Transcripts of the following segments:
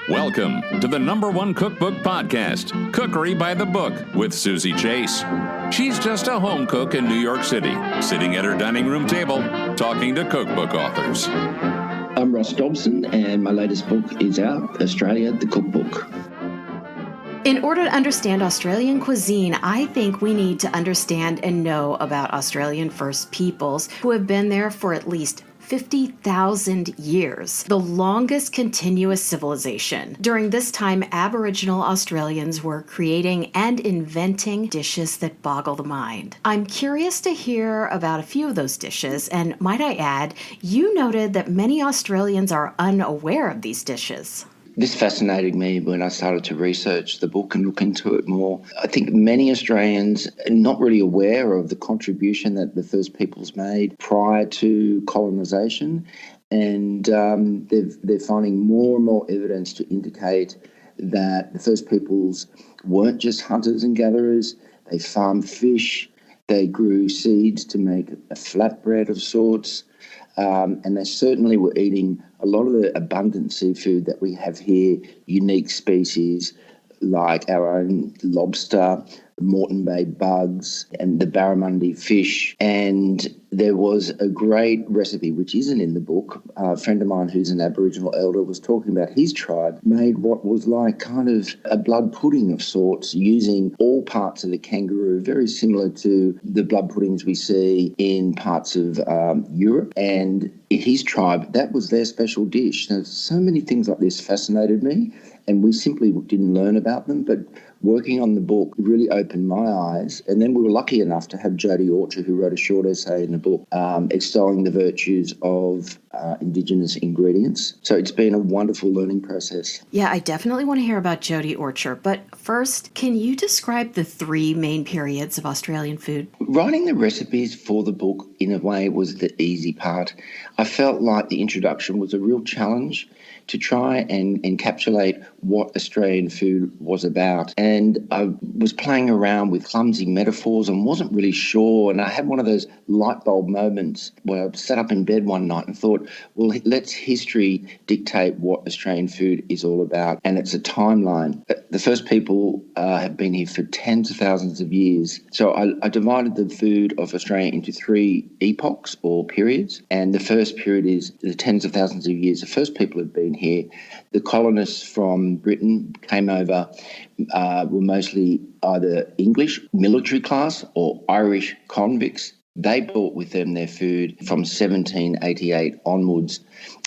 Welcome to the #1 cookbook podcast, Cookery by the Book, with Susie Chase. She's just a home cook in New York City, sitting at her dining room table, talking to cookbook authors. I'm Ross Dobson, and my latest book is out, Australia, the Cookbook. In order to understand Australian cuisine, I think we need to understand and know about Australian First Peoples, who have been there for at least 50,000 years, the longest continuous civilization. During this time, Aboriginal Australians were creating and inventing dishes that boggle the mind. I'm curious to hear about a few of those dishes, and might I add, you noted that many Australians are unaware of these dishes. This fascinated me when I started to research the book and look into it more. I think many Australians are not really aware of the contribution that the First Peoples made prior to colonisation, and they're finding more and more evidence to indicate that the First Peoples weren't just hunters and gatherers. They farmed fish, they grew seeds to make a flatbread of sorts, and they certainly were eating a lot of the abundant seafood that we have here, unique species like our own lobster, Moreton Bay bugs, and the barramundi fish. And there was a great recipe, which isn't in the book. A friend of mine who's an Aboriginal elder was talking about his tribe made what was like kind of a blood pudding of sorts, using all parts of the kangaroo, very similar to the blood puddings we see in parts of Europe. And his tribe, that was their special dish. Now, so many things like this fascinated me, and we simply didn't learn about them. But working on the book really opened my eyes. And then we were lucky enough to have Jodie Orcher, who wrote a short essay in the book extolling the virtues of Indigenous ingredients. So it's been a wonderful learning process. Yeah, I definitely want to hear about Jodie Orcher. But first, can you describe the three main periods of Australian food? Writing the recipes for the book, in a way, was the easy part. I felt like the introduction was a real challenge to try and encapsulate what Australian food was about. And I was playing around with clumsy metaphors and wasn't really sure. And I had one of those light bulb moments where I sat up in bed one night and thought, well, let's history dictate what Australian food is all about. And it's a timeline. The first people have been here for tens of thousands of years. So I divided the food of Australia into three epochs or periods. And the first period is the tens of thousands of years. The first people have been here. The colonists from Britain came over, were mostly either English military class or Irish convicts. They brought with them their food from 1788 onwards.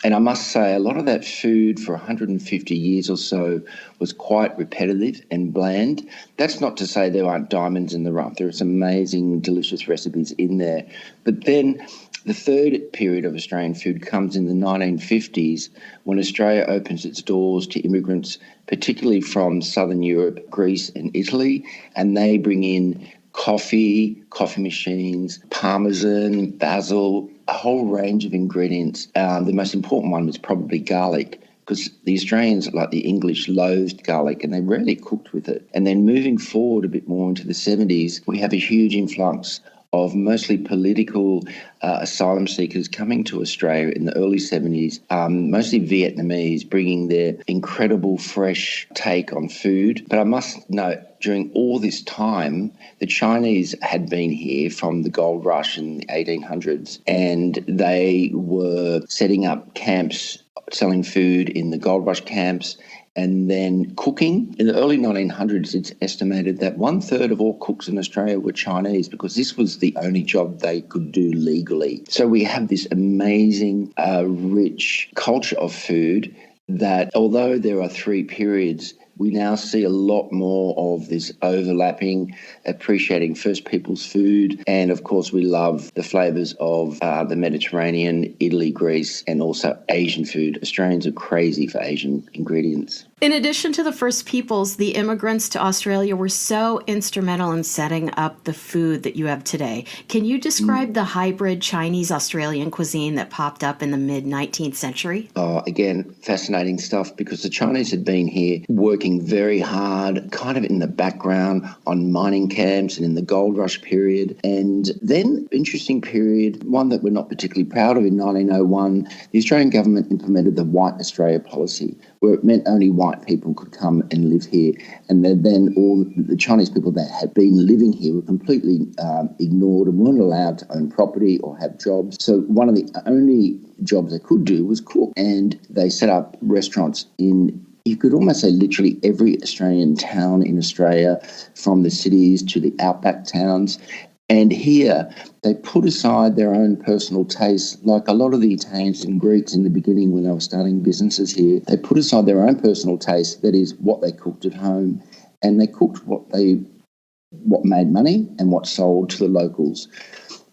And I must say, a lot of that food for 150 years or so was quite repetitive and bland. That's not to say there aren't diamonds in the rough. There are some amazing, delicious recipes in there. But then the third period of Australian food comes in the 1950s, when Australia opens its doors to immigrants, particularly from Southern Europe, Greece and Italy, and they bring in coffee machines, parmesan, basil, a whole range of ingredients. The most important one was probably garlic, because the Australians, like the English, loathed garlic and they rarely cooked with it. And then moving forward a bit more into the 70s, we have a huge influx of mostly political asylum seekers coming to Australia in the early 70s, mostly Vietnamese, bringing their incredible fresh take on food. But I must note, during all this time, the Chinese had been here from the gold rush in the 1800s, and they were setting up camps, selling food in the gold rush camps, and then cooking. In the early 1900s, it's estimated that 1/3 of all cooks in Australia were Chinese, because this was the only job they could do legally. So we have this amazing, rich culture of food that, although there are three periods, we now see a lot more of this overlapping, appreciating First Peoples food. And of course, we love the flavours of the Mediterranean, Italy, Greece, and also Asian food. Australians are crazy for Asian ingredients. In addition to the First Peoples, the immigrants to Australia were so instrumental in setting up the food that you have today. Can you describe the hybrid Chinese-Australian cuisine that popped up in the mid-19th century? Again, fascinating stuff, because the Chinese had been here working working very hard, kind of in the background on mining camps and in the gold rush period. And then, interesting period, one that we're not particularly proud of, in 1901, the Australian government implemented the White Australia policy, where it meant only white people could come and live here. And then all the Chinese people that had been living here were completely ignored and weren't allowed to own property or have jobs. So one of the only jobs they could do was cook. And they set up restaurants in, you could almost say literally every Australian town in Australia, from the cities to the outback towns. And here, they put aside their own personal tastes, like a lot of the Italians and Greeks in the beginning when they were starting businesses here. They put aside their own personal taste, that is what they cooked at home, and they cooked what made money and what sold to the locals.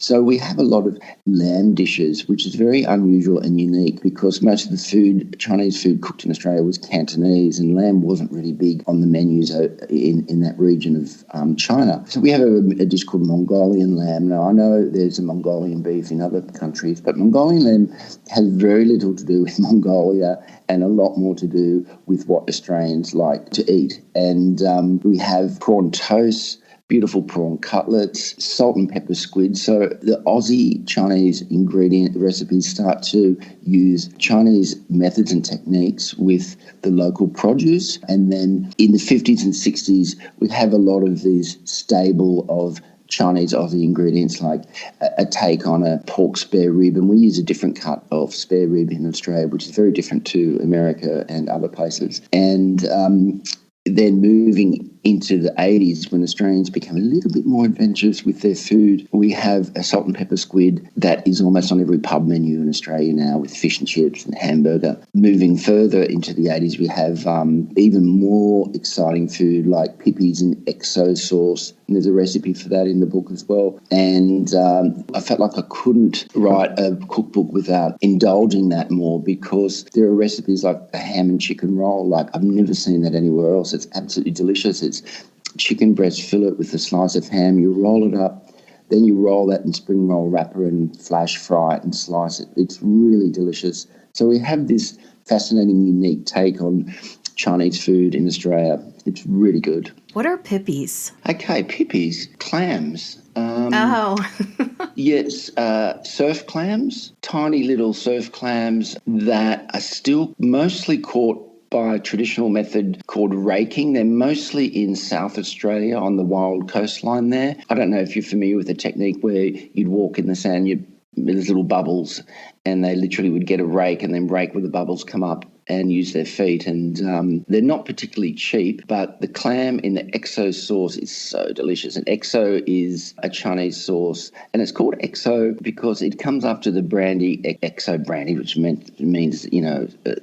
So we have a lot of lamb dishes, which is very unusual and unique because most of the food, Chinese food cooked in Australia, was Cantonese, and lamb wasn't really big on the menus in that region of China. So we have a dish called Mongolian lamb. Now, I know there's a Mongolian beef in other countries, but Mongolian lamb has very little to do with Mongolia and a lot more to do with what Australians like to eat. And we have prawn toast, beautiful prawn cutlets, salt and pepper squid. So the Aussie Chinese ingredient recipes start to use Chinese methods and techniques with the local produce. And then in the 50s and 60s, we have a lot of these stable of Chinese Aussie ingredients, like a take on a pork spare rib, and we use a different cut of spare rib in Australia, which is very different to America and other places. And then moving into the 80s, when Australians became a little bit more adventurous with their food, we have a salt and pepper squid that is almost on every pub menu in Australia now, with fish and chips and hamburger. Moving further into the 80s, we have even more exciting food like pippies in XO sauce. And there's a recipe for that in the book as well. And I felt like I couldn't write a cookbook without indulging that more, because there are recipes like a ham and chicken roll. Like, I've never seen that anywhere else. It's absolutely delicious. It's chicken breast fillet with a slice of ham. You roll it up, then you roll that in spring roll wrapper and flash fry it and slice it. It's really delicious. So we have this fascinating, unique take on Chinese food in Australia. It's really good. What are pippies? Okay, pippies, clams. Yes, surf clams, tiny little surf clams that are still mostly caught by a traditional method called raking. They're mostly in South Australia on the wild coastline there. I don't know if you're familiar with the technique where you'd walk in the sand, there's little bubbles, and they literally would get a rake and then rake where the bubbles come up and use their feet. And they're not particularly cheap, but the clam in the XO sauce is so delicious. And XO is a Chinese sauce, and it's called XO because it comes after the brandy, XO brandy, which means,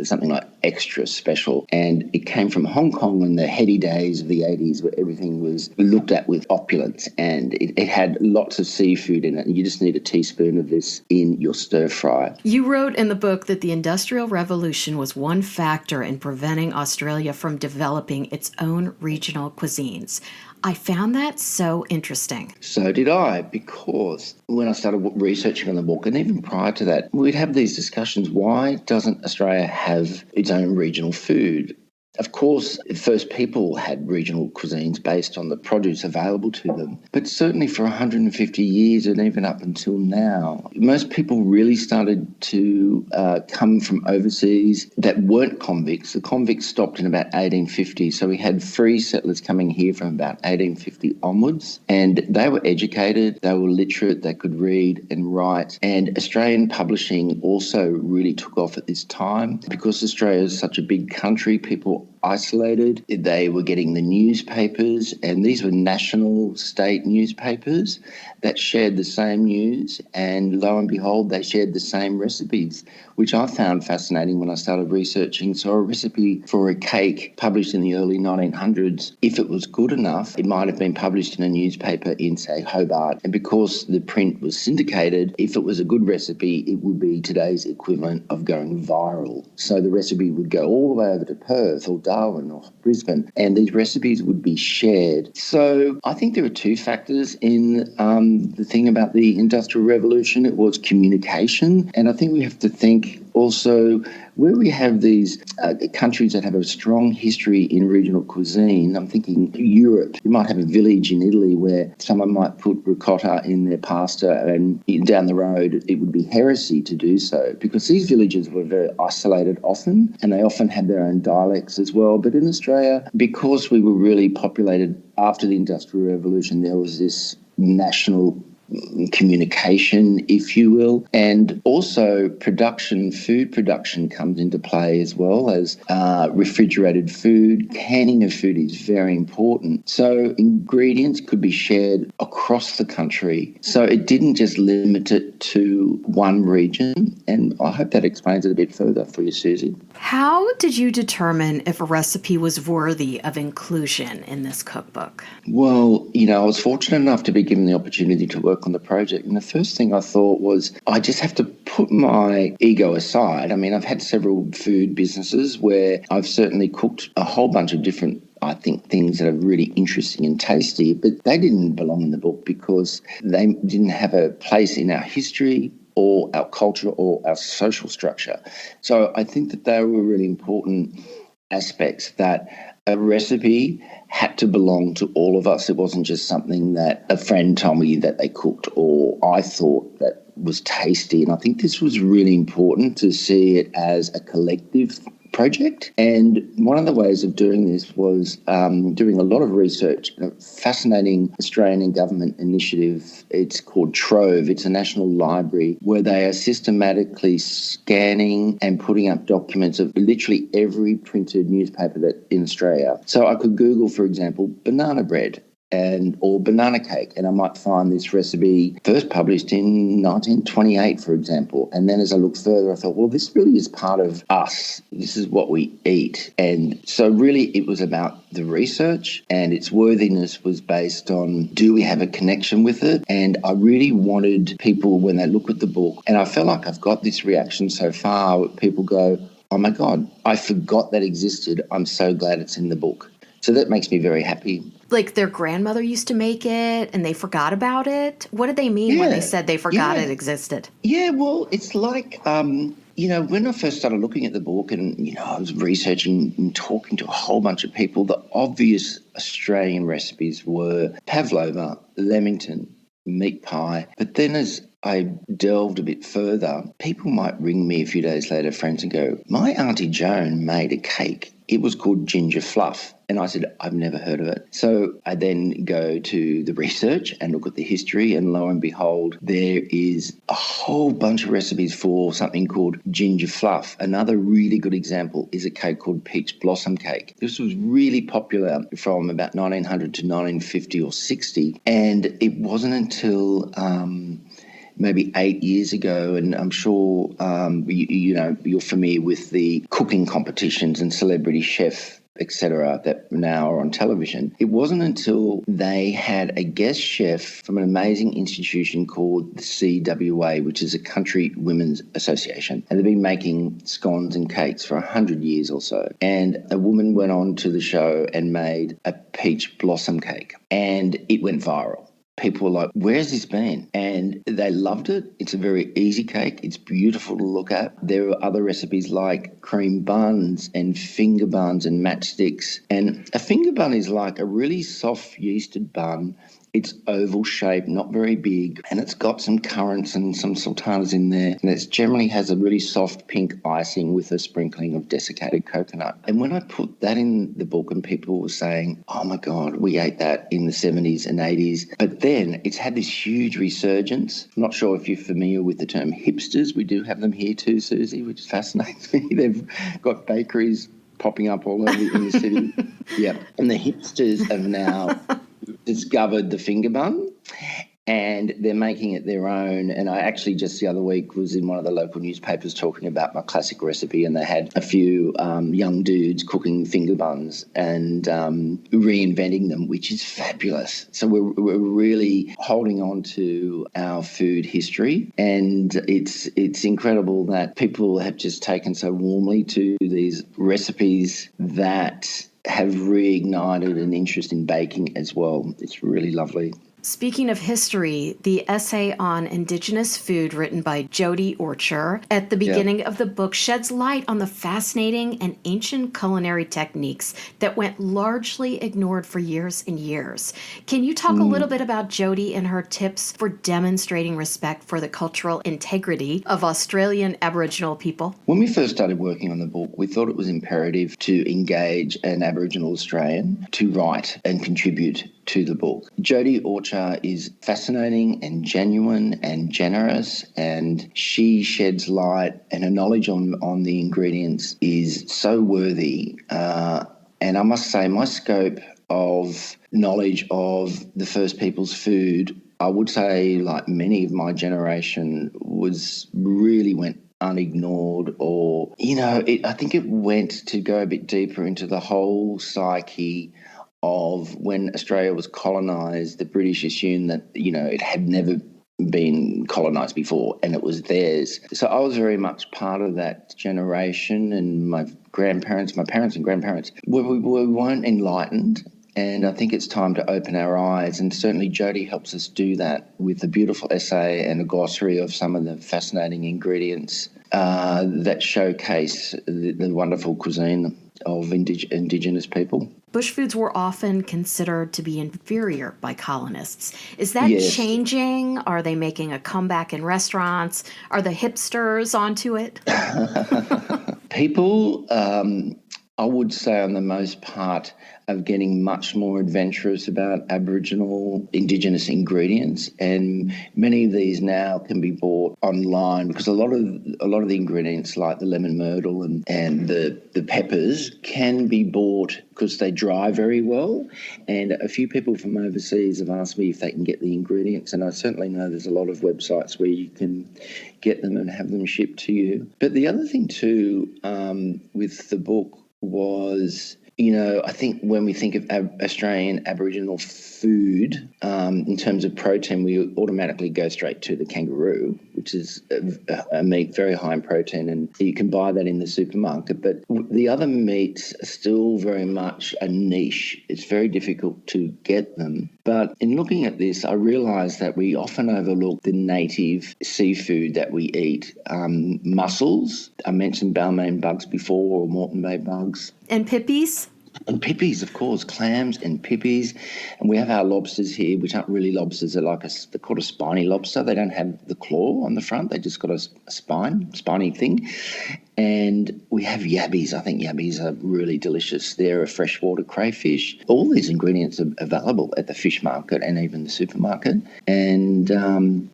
something like extra special. And it came from Hong Kong in the heady days of the 80s, where everything was looked at with opulence, and it had lots of seafood in it. And you just need a teaspoon of this in your stir fry. You wrote in the book that the Industrial Revolution was one factor in preventing Australia from developing its own regional cuisines. I found that so interesting. So did I, because when I started researching on the book, and even prior to that, we'd have these discussions. Why doesn't Australia have its own regional food? Of course, first people had regional cuisines based on the produce available to them, but certainly for 150 years and even up until now, most people really started to come from overseas that weren't convicts. The convicts stopped in about 1850, so we had free settlers coming here from about 1850 onwards, and they were educated, they were literate, they could read and write, and Australian publishing also really took off at this time. Because Australia is such a big country, people isolated. They were getting the newspapers, and these were national state newspapers that shared the same news, and lo and behold, they shared the same recipes, which I found fascinating when I started researching. So a recipe for a cake published in the early 1900s, if it was good enough, it might have been published in a newspaper in, say, Hobart. And because the print was syndicated, if it was a good recipe, it would be today's equivalent of going viral. So the recipe would go all the way over to Perth or Darwin or Brisbane, and these recipes would be shared. So I think there are two factors in the thing about the Industrial Revolution. It was communication, and I think we have to think also where we have these countries that have a strong history in regional cuisine. I'm thinking Europe. You might have a village in Italy where someone might put ricotta in their pasta, and down the road it would be heresy to do so, because these villages were very isolated often, and they often had their own dialects as well. But in Australia, because we were really populated after the Industrial Revolution, there was this national communication, if you will, and also food production comes into play as well as refrigerated food. Canning of food is very important. So ingredients could be shared across the country. So it didn't just limit it to one region. And I hope that explains it a bit further for you, Susie. How did you determine if a recipe was worthy of inclusion in this cookbook? Well, I was fortunate enough to be given the opportunity to work on the project. And the first thing I thought was I just have to put my ego aside. I mean, I've had several food businesses where I've certainly cooked a whole bunch of different, I think, things that are really interesting and tasty, but they didn't belong in the book because they didn't have a place in our history or our culture or our social structure. So I think that they were really important aspects, that a recipe had to belong to all of us. It wasn't just something that a friend told me that they cooked or I thought that was tasty. And I think this was really important, to see it as a collective project. And one of the ways of doing this was doing a lot of research, a fascinating Australian and government initiative. It's called Trove. It's a national library where they are systematically scanning and putting up documents of literally every printed newspaper that in Australia. So I could Google, for example, banana bread or banana cake, and I might find this recipe first published in 1928, for example. And then as I looked further, I thought, well, this really is part of us. This is what we eat. And so really it was about the research, and its worthiness was based on, do we have a connection with it? And I really wanted people, when they look at the book, and I felt like I've got this reaction so far, where people go, oh my God, I forgot that existed. I'm so glad it's in the book. So that makes me very happy. Like their grandmother used to make it and they forgot about it? What did they mean when they said they forgot it existed? Yeah, well, it's like, when I first started looking at the book and, I was researching and talking to a whole bunch of people, the obvious Australian recipes were pavlova, Leamington, meat pie. But then as I delved a bit further, people might ring me a few days later, friends, and go, my Auntie Joan made a cake. It was called ginger fluff. And I said, I've never heard of it. So I then go to the research and look at the history, and lo and behold, there is a whole bunch of recipes for something called ginger fluff. Another really good example is a cake called peach blossom cake. This was really popular from about 1900 to 1950 or 60. And it wasn't until maybe 8 years ago, and I'm sure you're familiar with the cooking competitions and Celebrity Chef, etc., that now are on television. It wasn't until they had a guest chef from an amazing institution called the CWA, which is a Country Women's Association, and they've been making scones and cakes for 100 years or so. And a woman went on to the show and made a peach blossom cake, and it went viral. People were like, where's this been? And they loved it. It's a very easy cake. It's beautiful to look at. There are other recipes like cream buns and finger buns and matchsticks. And a finger bun is like a really soft yeasted bun. It's oval shaped, not very big, and it's got some currants and some sultanas in there. And it generally has a really soft pink icing with a sprinkling of desiccated coconut. And when I put that in the book, and people were saying, oh my God, we ate that in the 70s and 80s. But then it's had this huge resurgence. I'm not sure if you're familiar with the term hipsters. We do have them here too, Susie, which fascinates me. They've got bakeries popping up all over in the city. Yeah. And the hipsters have now discovered the finger bun, and they're making it their own. And I actually just the other week was in one of the local newspapers talking about my classic recipe, and they had a few young dudes cooking finger buns and reinventing them, which is fabulous. So we're really holding on to our food history, and it's incredible that people have just taken so warmly to these recipes that have reignited an interest in baking as well. It's really lovely. Speaking of history, the essay on Indigenous food written by Jody Orcher at the beginning of the book sheds light on the fascinating and ancient culinary techniques that went largely ignored for years and years. Can you talk a little bit about Jody and her tips for demonstrating respect for the cultural integrity of Australian Aboriginal people? When we first started working on the book, we thought it was imperative to engage an Aboriginal Australian to write and contribute to the book. Jody Orcher is fascinating and genuine and generous, and she sheds light, and her knowledge on the ingredients is so worthy. And I must say, my scope of knowledge of the First Peoples food, I would say, like many of my generation, went unignored, or, I think it went to go a bit deeper into the whole psyche of when Australia was colonised. The British assumed that, it had never been colonised before and it was theirs. So I was very much part of that generation, and my parents and grandparents, we weren't enlightened. And I think it's time to open our eyes, and certainly Jody helps us do that with a beautiful essay and a glossary of some of the fascinating ingredients that showcase the wonderful cuisine of Indigenous people. Bush foods were often considered to be inferior by colonists. Is that changing? Are they making a comeback in restaurants? Are the hipsters onto it? People, I would say on the most part, of getting much more adventurous about Aboriginal Indigenous ingredients, and many of these now can be bought online, because a lot of the ingredients like the lemon myrtle and the peppers can be bought because they dry very well. And a few people from overseas have asked me if they can get the ingredients, and I certainly know there's a lot of websites where you can get them and have them shipped to you. But the other thing too with the book was, I think when we think of Australian Aboriginal food, in terms of protein, we automatically go straight to the kangaroo, which is a meat very high in protein, and you can buy that in the supermarket. But the other meats are still very much a niche. It's very difficult to get them. But in looking at this, I realised that we often overlook the native seafood that we eat. Mussels, I mentioned Balmain bugs before, or Moreton Bay bugs. And pippies? And pippies, of course, clams and pippies. And we have our lobsters here, which aren't really lobsters. They're called a spiny lobster. They don't have the claw on the front. They just got a spiny thing. And we have yabbies. I think yabbies are really delicious. They're a freshwater crayfish. All these ingredients are available at the fish market and even the supermarket. And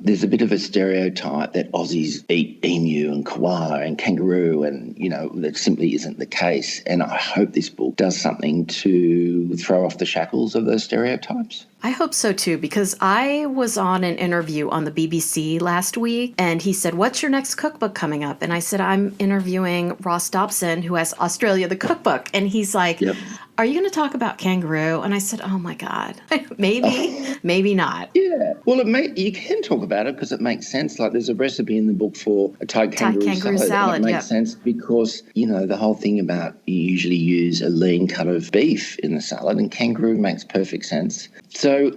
there's a bit of a stereotype that Aussies eat emu and koala and kangaroo, and, that simply isn't the case. And I hope this book does something to throw off the shackles of those stereotypes. I hope so too, because I was on an interview on the BBC last week, and he said, "What's your next cookbook coming up?" And I said, "I'm interviewing Ross Dobson, who has Australia the Cookbook." And he's like, "Yep. Are you going to talk about kangaroo?" And I said, "Oh my God, maybe not." Yeah, well, you can talk about it because it makes sense. Like, there's a recipe in the book for a Thai kangaroo salad. And it makes sense because, the whole thing about you usually use a lean cut of beef in the salad, and kangaroo makes perfect sense. So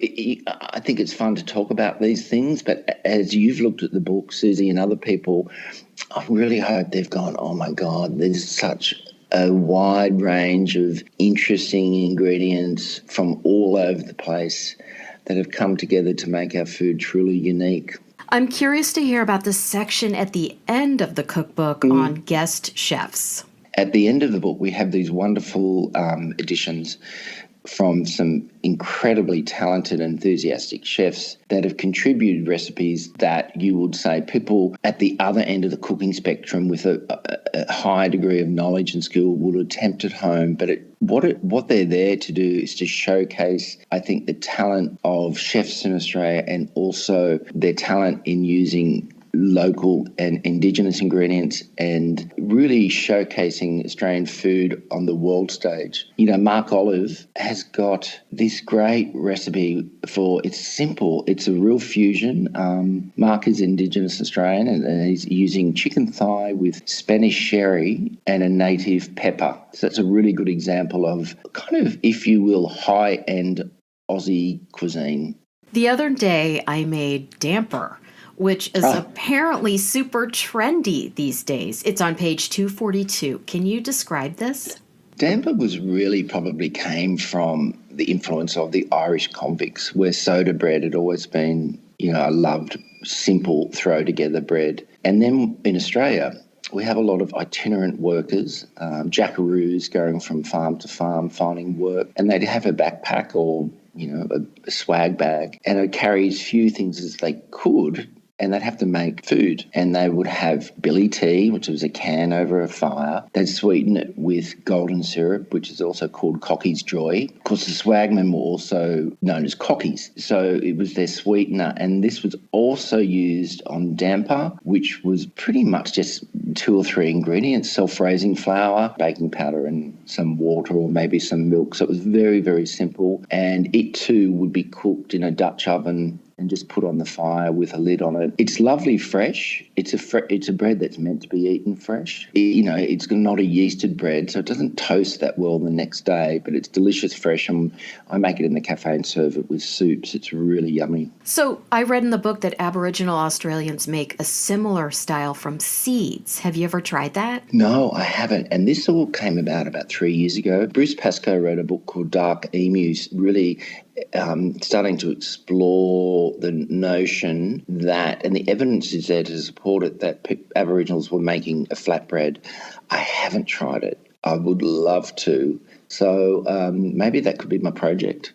I think it's fun to talk about these things. But as you've looked at the book, Susie, and other people, I really hope they've gone, oh my God, there's such a wide range of interesting ingredients from all over the place that have come together to make our food truly unique. I'm curious to hear about the section at the end of the cookbook on guest chefs. At the end of the book, we have these wonderful additions from some incredibly talented, enthusiastic chefs that have contributed recipes that you would say people at the other end of the cooking spectrum with a high degree of knowledge and skill would attempt at home. But what they're there to do is to showcase, I think, the talent of chefs in Australia, and also their talent in using local and Indigenous ingredients, and really showcasing Australian food on the world stage. Mark Olive has got this great recipe for, it's simple, it's a real fusion. Mark is Indigenous Australian, and he's using chicken thigh with Spanish sherry and a native pepper. So that's a really good example of kind of, if you will, high-end Aussie cuisine. The other day I made damper, which is apparently super trendy these days. It's on page 242. Can you describe this? Damper was really probably came from the influence of the Irish convicts, where soda bread had always been, a loved, simple, throw-together bread. And then in Australia, we have a lot of itinerant workers, jackaroos going from farm to farm finding work, and they'd have a backpack or, a swag bag, and it carry as few things as they could, and they'd have to make food. And they would have billy tea, which was a can over a fire. They'd sweeten it with golden syrup, which is also called Cocky's Joy. Of course, the swagmen were also known as cockies, so it was their sweetener. And this was also used on damper, which was pretty much just 2 or 3 ingredients: self-raising flour, baking powder, and some water or maybe some milk. So it was very, very simple. And it too would be cooked in a Dutch oven and just put on the fire with a lid on it. It's lovely fresh. It's a bread that's meant to be eaten fresh. It's not a yeasted bread, so it doesn't toast that well the next day, but it's delicious fresh. And I make it in the cafe and serve it with soups. It's really yummy. So I read in the book that Aboriginal Australians make a similar style from seeds. Have you ever tried that? No, I haven't. And this all came about 3 years ago. Bruce Pascoe wrote a book called Dark Emus, really starting to explore the notion that, and the evidence is there to support it, that Aboriginals were making a flatbread. I haven't tried it. I would love to. So maybe that could be my project.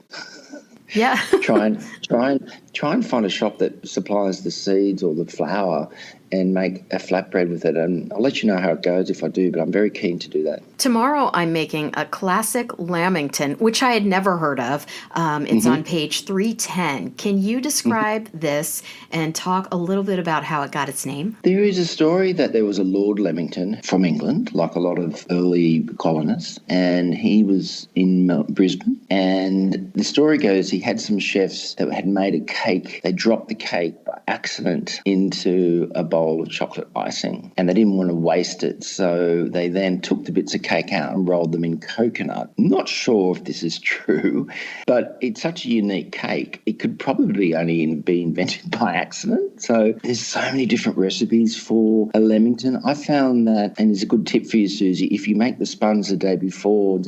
Yeah. try and find a shop that supplies the seeds or the flour and make a flatbread with it. And I'll let you know how it goes if I do, but I'm very keen to do that. Tomorrow I'm making a classic Lamington, which I had never heard of. It's on page 310. Can you describe this and talk a little bit about how it got its name? There is a story that there was a Lord Lamington from England, like a lot of early colonists, and he was in Brisbane. And the story goes he had some chefs that had made a cake. They dropped the cake by accident into a bowl of chocolate icing, and they didn't want to waste it, so they then took the bits of cake out and rolled them in coconut. Not sure if this is true, but it's such a unique cake, it could probably only be invented by accident. So there's so many different recipes for a Lamington. I found that, and it's a good tip for you, Susie, if you make the sponge the day before,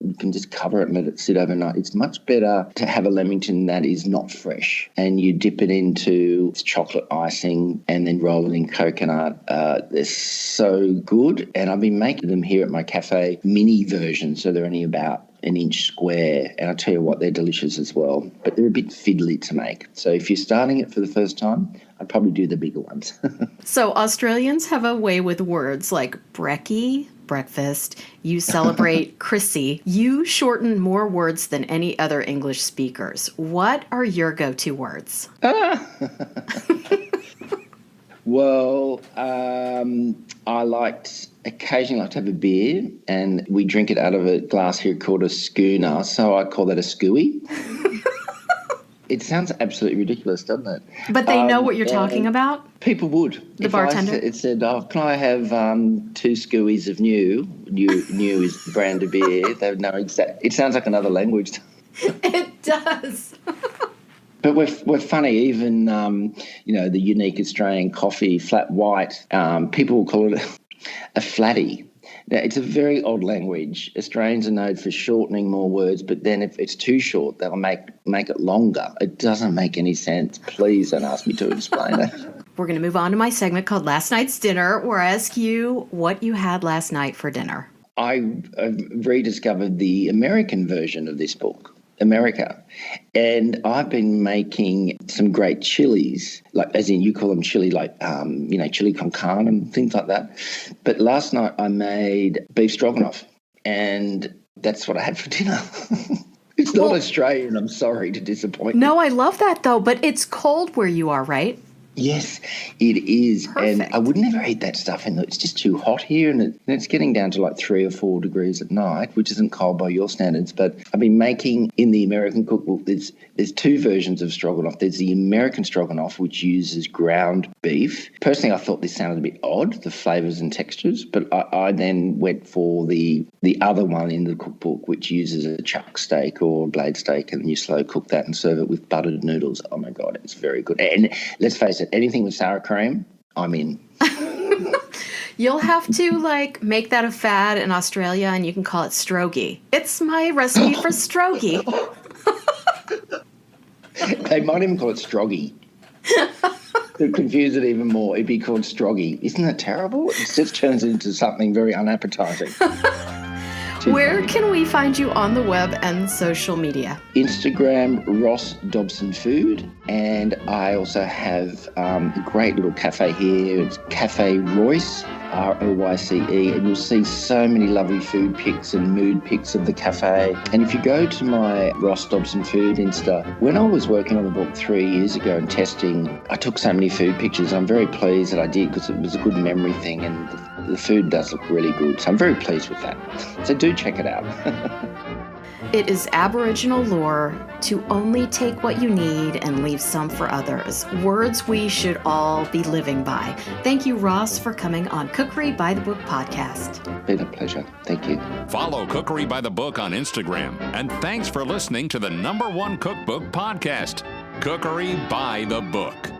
you can just cover it and let it sit overnight. It's much better to have a Lamington that is not fresh, and you dip it into chocolate icing and then roll it in coconut. They're so good, and I've been making them here at my cafe, mini versions, so they're only about an inch square, and I tell you what, they're delicious as well, but they're a bit fiddly to make. So if you're starting it for the first time, I'd probably do the bigger ones. So Australians have a way with words like brekkie, breakfast. You celebrate Chrissy. You shorten more words than any other English speakers. What are your go-to words? Well, I occasionally like to have a beer, and we drink it out of a glass here called a schooner, so I call that a scooey. It sounds absolutely ridiculous, doesn't it? But they know what you're talking about? People would. The bartender? It said, can I have 2 scooies of new? New is the brand of beer. They would know exactly. It sounds like another language. It does. But we're funny. Even, the unique Australian coffee, flat white, people will call it a flatty. Now, it's a very odd language. Australians are known for shortening more words, but then if it's too short, they'll make it longer. It doesn't make any sense. Please don't ask me to explain it. We're going to move on to my segment called Last Night's Dinner, where I ask you what you had last night for dinner. I rediscovered the American version of this book, America. And I've been making some great chilies, like as in you call them chili, like, chili con carne and things like that. But last night I made beef stroganoff, and that's what I had for dinner. It's not Australian, I'm sorry to disappoint you. No, I love that though, but it's cold where you are, right? Yes, it is. Perfect. And I would never eat that stuff. And it's just too hot here. And it's getting down to like 3 or 4 degrees at night, which isn't cold by your standards. But I've been making, in the American cookbook, there's 2 versions of stroganoff. There's the American stroganoff, which uses ground beef. Personally, I thought this sounded a bit odd, the flavours and textures. But I then went for the other one in the cookbook, which uses a chuck steak or blade steak. And you slow cook that and serve it with buttered noodles. Oh, my God, it's very good. And let's face it, anything with sour cream, I'm in. You'll have to make that a fad in Australia, and you can call it strogie. It's my recipe for strogie. They might even call it stroggy. To confuse it even more, it'd be called stroggy. Isn't that terrible? It just turns into something very unappetizing. Where can we find you on the web and social media? Instagram, Ross Dobson Food. And I also have a great little cafe here. It's Cafe Royce, Royce. And you'll see so many lovely food pics and mood pics of the cafe. And if you go to my Ross Dobson Food Insta, when I was working on the book 3 years ago and testing, I took so many food pictures. I'm very pleased that I did because it was a good memory thing, and the food does look really good. So I'm very pleased with that. So do check it out. It is Aboriginal lore to only take what you need and leave some for others. Words we should all be living by. Thank you, Ross, for coming on Cookery by the Book podcast. Been a pleasure. Thank you. Follow Cookery by the Book on Instagram. And thanks for listening to the #1 cookbook podcast, Cookery by the Book.